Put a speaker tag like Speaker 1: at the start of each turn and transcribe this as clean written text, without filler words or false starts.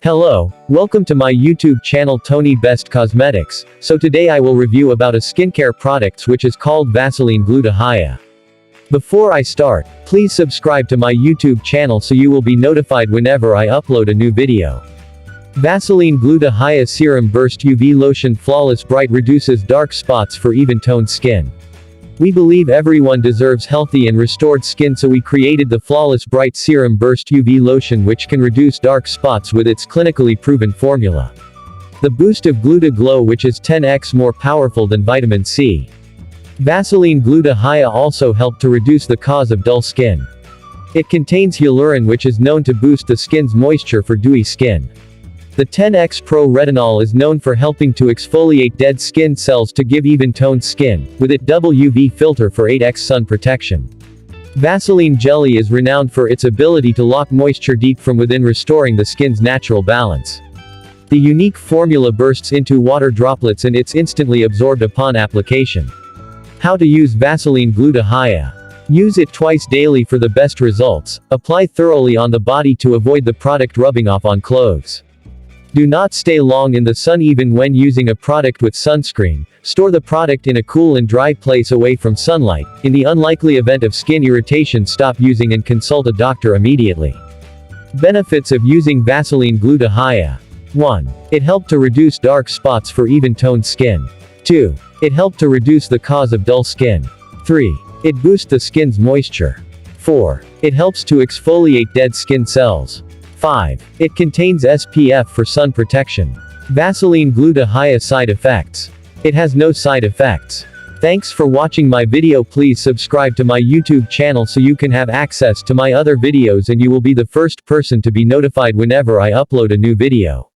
Speaker 1: Hello, welcome to my YouTube channel Tony Best Cosmetics. So today I will review about a skincare products which is called Vaseline Gluta Hya. Before I start, please subscribe to my YouTube channel so you will be notified whenever I upload a new video. Vaseline Gluta Hya Serum Burst UV Lotion Flawless Bright reduces dark spots for even-toned skin. We believe everyone deserves healthy and restored skin, so we created the Flawless Bright Serum Burst UV Lotion which can reduce dark spots with its clinically proven formula. The boost of Gluta Glow which is 10x more powerful than vitamin C. Vaseline Gluta Hya also helped to reduce the cause of dull skin. It contains Hyaluron which is known to boost the skin's moisture for dewy skin. The 10x Pro Retinol is known for helping to exfoliate dead skin cells to give even-toned skin, with its double UV filter for 8x sun protection. Vaseline Jelly is renowned for its ability to lock moisture deep from within, restoring the skin's natural balance. The unique formula bursts into water droplets and it's instantly absorbed upon application. How to use Vaseline Gluta Hya. Use it twice daily for the best results. Apply thoroughly on the body to avoid the product rubbing off on clothes. Do not stay long in the sun even when using a product with sunscreen. Store the product in a cool and dry place away from sunlight. In the unlikely event of skin irritation, stop using and consult a doctor immediately. Benefits of using Vaseline Gluta Hya. 1. It helped to reduce dark spots for even-toned skin. 2. It helped to reduce the cause of dull skin. 3. It boosts the skin's moisture. 4. It helps to exfoliate dead skin cells. 5. It contains SPF for sun protection. Vaseline Gluta Hya side effects. It has no side effects. Thanks for watching my video. Please subscribe to my YouTube channel so you can have access to my other videos and you will be the first person to be notified whenever I upload a new video.